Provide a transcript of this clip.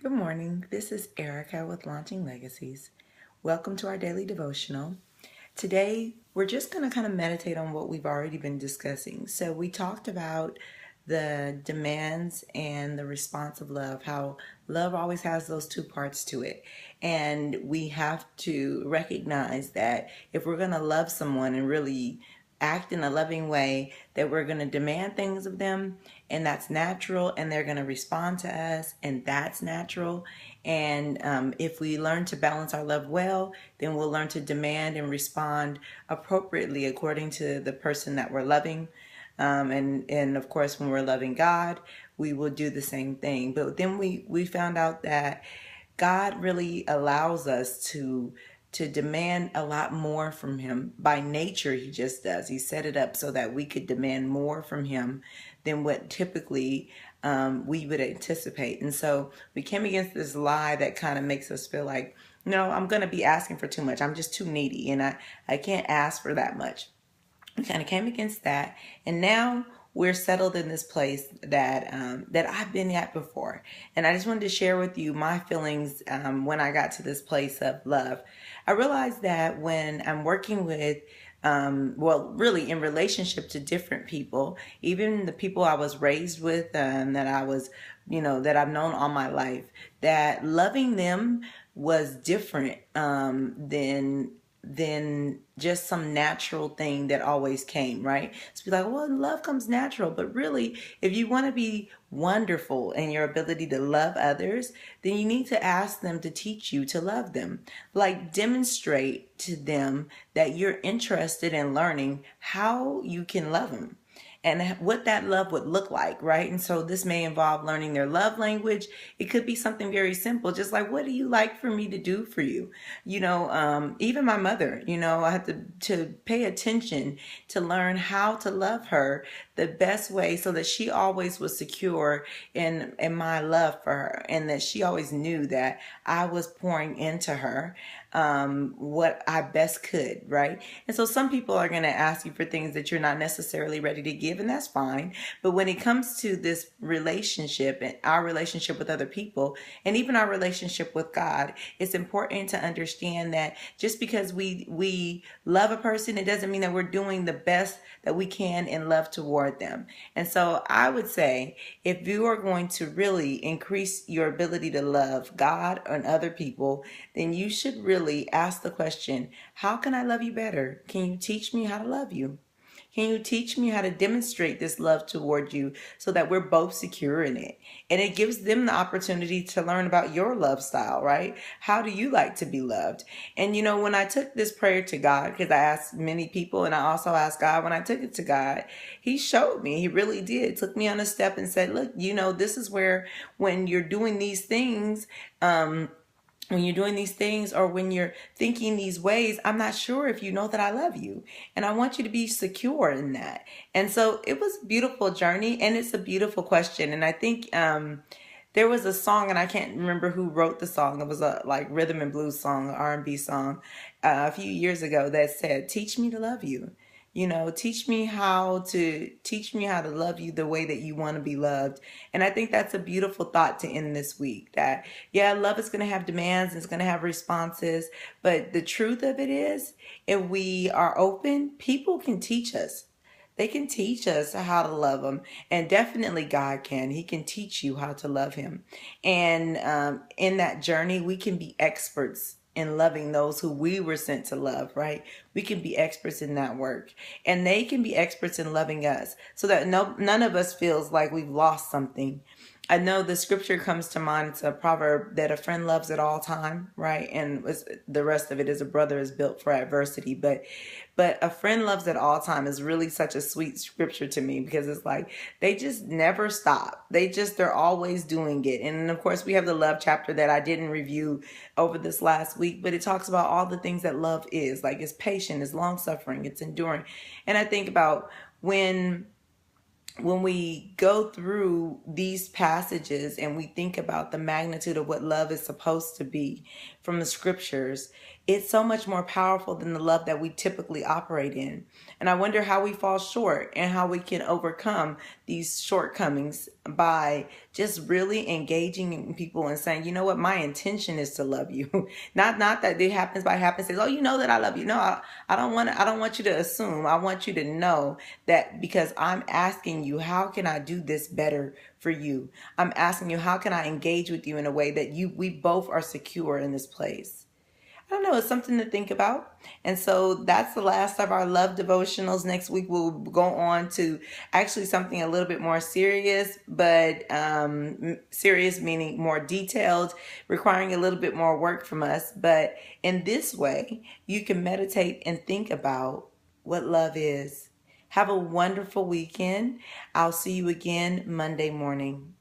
Good morning. This is Erica with Launching Legacies. Welcome to our daily devotional. Today, we're just going to kind of meditate on what we've already been discussing. So, we talked about the demands and the response of love, how love always has those two parts to it. And we have to recognize that if we're going to love someone and really act in a loving way, that we're going to demand things of them, and that's natural, and they're going to respond to us, and that's natural. And if we learn to balance our love well, then we'll learn to demand and respond appropriately according to the person that we're loving. And of course, when we're loving God, we will do the same thing. But then we found out that God really allows us to demand a lot more from him. By nature, he just does. He set it up so that we could demand more from him than what typically we would anticipate. And so we came against this lie that kind of makes us feel like, no, I'm going to be asking for too much. I'm just too needy, and I can't ask for that much. We kind of came against that, and now we're settled in this place that I've been at before. And I just wanted to share with you my feelings when I got to this place of love. I realized that when I'm working with really in relationship to different people, even the people I was raised with, that I was, that I've known all my life, that loving them was different than just some natural thing that always came, right? So be like, well, love comes natural. But really, if you want to be wonderful in your ability to love others, then you need to ask them to teach you to love them. Like, demonstrate to them that you're interested in learning how you can love them and what that love would look like, right? And so this may involve learning their love language. It could be something very simple, just like, what do you like for me to do for you? Even my mother, I had to pay attention to learn how to love her the best way so that she always was secure in my love for her, and that she always knew that I was pouring into her what I best could, right? And so some people are going to ask you for things that you're not necessarily ready to give, and that's fine. But when it comes to this relationship and our relationship with other people, and even our relationship with God, it's important to understand that just because we love a person, it doesn't mean that we're doing the best that we can in love toward them. And so I would say, if you are going to really increase your ability to love God and other people, then you should really ask the question, how can I love you better? Can you teach me how to love you? Can you teach me how to demonstrate this love toward you so that we're both secure in it? And it gives them the opportunity to learn about your love style, right? How do you like to be loved? And when I took this prayer to God, because I asked many people and I also asked God, when I took it to God, he showed me, he really did, took me on a step and said, look, this is where when you're doing these things, or when you're thinking these ways, I'm not sure if you know that I love you. And I want you to be secure in that. And so it was a beautiful journey, and it's a beautiful question. And I think there was a song, and I can't remember who wrote the song. It was a like rhythm and blues song, R&B song, a few years ago that said, "Teach me to love you." Teach me how to love you the way that you want to be loved. And I think that's a beautiful thought to end this week. That, yeah, love is going to have demands, it's going to have responses, but the truth of it is, if we are open, people can teach us. They can teach us how to love them, and definitely God can. He can teach you how to love him. And in that journey, we can be experts in loving those who we were sent to love, right? We can be experts in that work, and they can be experts in loving us, so that none of us feels like we've lost something. I know the scripture comes to mind. It's a proverb that a friend loves at all time, right? And the rest of it is, a brother is built for adversity. But a friend loves at all time is really such a sweet scripture to me, because it's like they just never stop. They're always doing it. And of course, we have the love chapter that I didn't review over this last week, but it talks about all the things that love is. Like, it's patient, it's long suffering, it's enduring. And I think about when we go through these passages and we think about the magnitude of what love is supposed to be from the scriptures, it's so much more powerful than the love that we typically operate in. And I wonder how we fall short and how we can overcome these shortcomings by just really engaging in people and saying, you know what, my intention is to love you. Not that it happens by happenstance. Oh, you know that I love you. No, I don't want you to assume. I want you to know that because I'm asking you, how can I do this better for you? I'm asking you, how can I engage with you in a way that we both are secure in this place? I don't know, it's something to think about. And so that's the last of our love devotionals. Next week we'll go on to actually something a little bit more serious, but serious meaning more detailed, requiring a little bit more work from us. But in this way, you can meditate and think about what love is. Have a wonderful weekend. I'll see you again Monday morning.